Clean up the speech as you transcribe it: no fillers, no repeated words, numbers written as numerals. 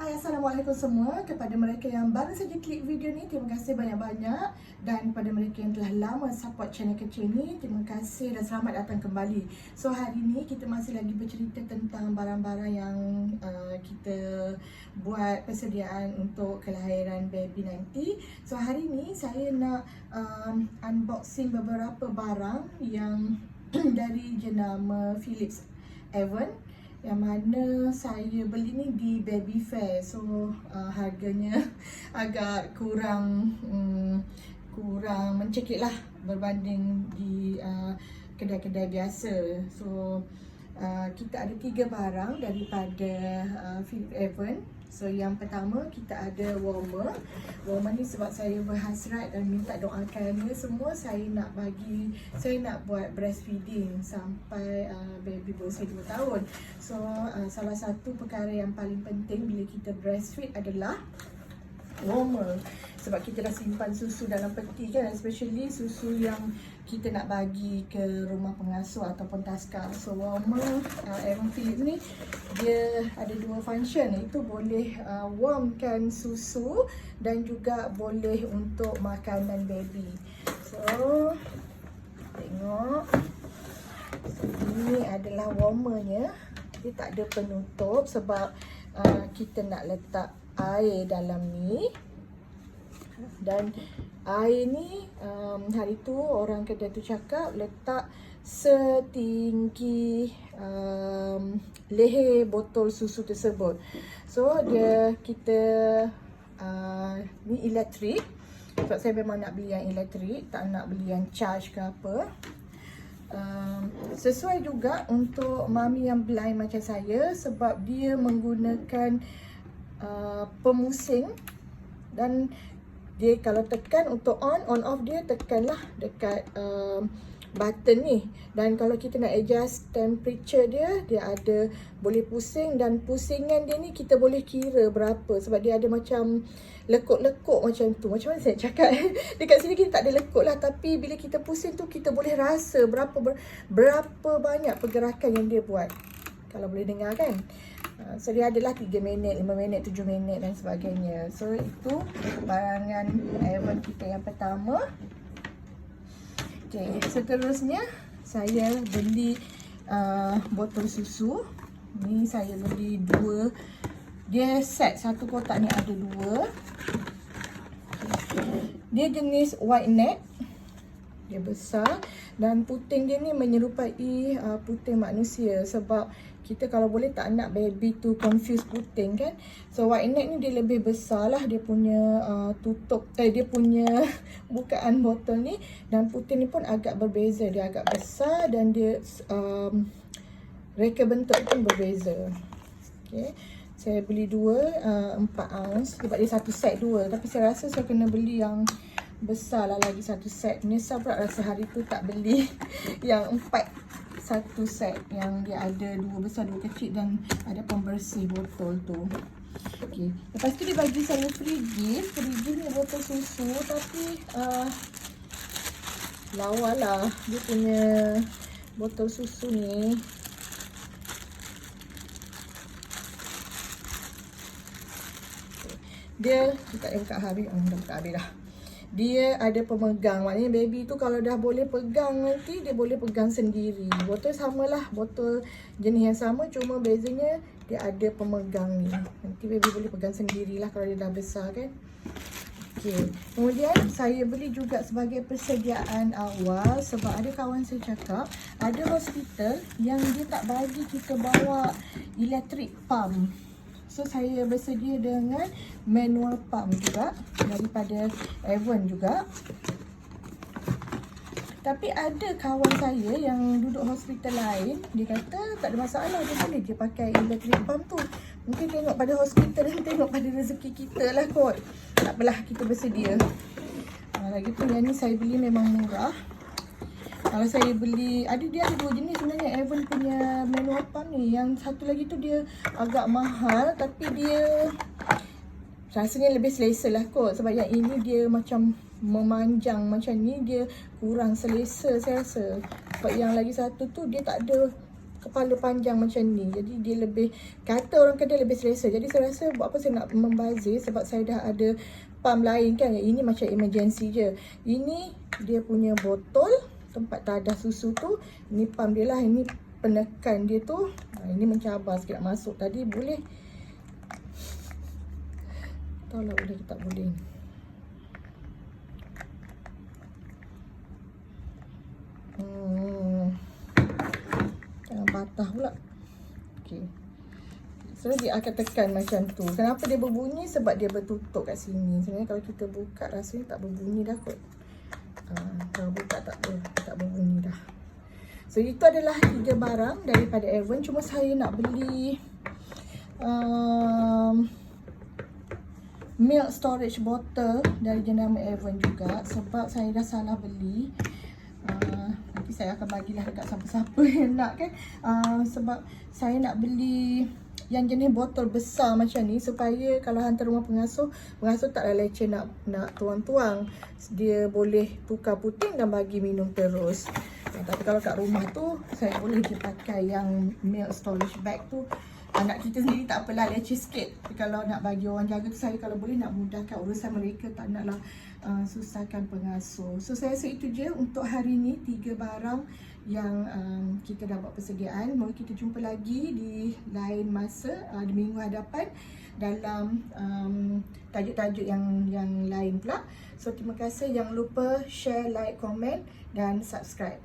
Hai, Assalamualaikum semua. Kepada mereka yang baru saja klik video ni, terima kasih banyak-banyak. Dan kepada mereka yang telah lama support channel kecil ni, terima kasih dan selamat datang kembali. So hari ni kita masih lagi bercerita tentang barang-barang yang kita buat persediaan untuk kelahiran baby nanti. So hari ni saya nak unboxing beberapa barang yang dari jenama Philips Avon, yang mana saya beli ni di Baby Fair. So harganya agak kurang mencekik lah berbanding di kedai-kedai biasa. So kita ada 3 barang daripada Philips Avon. So yang pertama kita ada warmer. Warmer ni sebab saya berhasrat dan minta doakannya semua, saya nak buat breastfeeding sampai baby berusia 2 tahun. So salah satu perkara yang paling penting bila kita breastfeed adalah warmer. Sebab kita dah simpan susu dalam peti kan, especially susu yang kita nak bagi ke rumah pengasuh ataupun taska. So warmer Avon Philips ni dia ada 2 function, iaitu boleh warmkan susu dan juga boleh untuk makanan baby. So tengok, ini adalah warmernya. Dia tak ada penutup sebab kita nak letak air dalam ni. Dan air ni hari tu orang kedai tu cakap letak setinggi leher botol susu tersebut. So kita ni elektrik. Sebab saya memang nak beli yang elektrik, tak nak beli yang charge ke apa. Sesuai juga untuk mami yang blind macam saya, sebab dia menggunakan pemusing. Dan dia kalau tekan untuk on off, dia tekanlah dekat button ni. Dan kalau kita nak adjust temperature dia ada boleh pusing, dan pusingan dia ni kita boleh kira berapa, sebab dia ada macam lekuk-lekuk macam tu. Macam mana saya cakap? Dekat sini kita tak ada lekuk lah, tapi bila kita pusing tu kita boleh rasa berapa banyak pergerakan yang dia buat. Kalau boleh dengar kan. So dia adalah 3 minit, 5 minit, 7 minit dan sebagainya. So itu barangan Avon kita yang pertama. Okay, seterusnya saya beli botol susu. Ni saya beli 2. Dia set, satu kotak ni ada 2. Dia jenis white neck. Dia besar dan puting dia ni menyerupai puting manusia, sebab kita kalau boleh tak nak baby tu confuse puting kan. So white neck ni dia lebih besar lah, dia punya dia punya bukaan botol ni, dan puting ni pun agak berbeza. Dia agak besar dan dia reka bentuk pun berbeza. Okay. Saya beli 4 ounce sebab dia satu set 2, tapi saya rasa saya kena beli yang besar lah lagi satu set. Menyesal pula rasa hari tu tak beli yang 4 satu set, yang dia ada 2 besar 2 kecil dan ada pembersih botol tu. Okay. Lepas tu dia bagi saya free gift. Free gift ni botol susu, tapi lawa lah dia punya botol susu ni. Dia tak buka habis, dah buka habis dah. Dia ada pemegang, maknanya baby tu kalau dah boleh pegang nanti dia boleh pegang sendiri. Botol samalah, botol jenis yang sama, cuma bezanya dia ada pemegang ni. Nanti baby boleh pegang sendirilah kalau dia dah besar kan. Okay. Kemudian saya beli juga sebagai persediaan awal, sebab ada kawan saya cakap ada hospital yang dia tak bagi kita bawa electric pump. So saya bersedia dengan manual pump juga daripada Avon juga. Tapi ada kawan saya yang duduk hospital lain, dia kata tak ada masalah, dia boleh dia pakai electric pump tu. Mungkin tengok pada hospital dan tengok pada rezeki kita lah kot. Tak apalah, kita bersedia. Lagipun yang ni saya beli memang murah. Kalau saya beli, dia ada 2 jenis sebenarnya Avon punya manual pump ni. Yang satu lagi tu dia agak mahal, tapi dia rasanya lebih selesa lah kot. Sebab yang ini dia macam memanjang, macam ni dia kurang selesa saya rasa. Sebab yang lagi satu tu dia tak ada kepala panjang macam ni. Jadi dia lebih, kata orang kedai lebih selesa. Jadi saya rasa buat apa saya nak membazir, sebab saya dah ada pump lain kan. Yang ini macam emergency je. Ini dia punya botol tempat tadah susu tu. Ini pump dia lah. Ini penekan dia tu. Ini mencabar sikit nak masuk. Tadi boleh. Tahu lah boleh ke tak boleh. Jangan patah pula. Okey. So dia akan tekan macam tu. Kenapa dia berbunyi? Sebab dia bertutup kat sini. Sebenarnya kalau kita buka rasanya tak berbunyi dah kot. Kalau buka tak berbunyi dah. So itu adalah 3 barang daripada Avon. Cuma saya nak beli milk storage bottle dari jenama Avon juga. Sebab saya dah salah beli. Nanti saya akan bagilah dekat siapa-siapa yang nak kan. Sebab saya nak beli yang jenis botol besar macam ni, supaya kalau hantar rumah pengasuh taklah leceh nak tuang-tuang. Dia boleh tukar puting dan bagi minum terus. Tapi kalau kat rumah tu, saya boleh je pakai yang milk storage bag tu. Anak kita sendiri tak apalah, leceh sikit. Tapi kalau nak bagi orang jaga tu, saya kalau boleh nak mudahkan urusan mereka. Tak naklah susahkan pengasuh. So saya rasa itu je untuk hari ni, 3 barang yang kita dah buat persediaan. Mari kita jumpa lagi di lain masa, di minggu hadapan, dalam tajuk-tajuk yang lain pula. So terima kasih. Jangan lupa share, like, komen dan subscribe.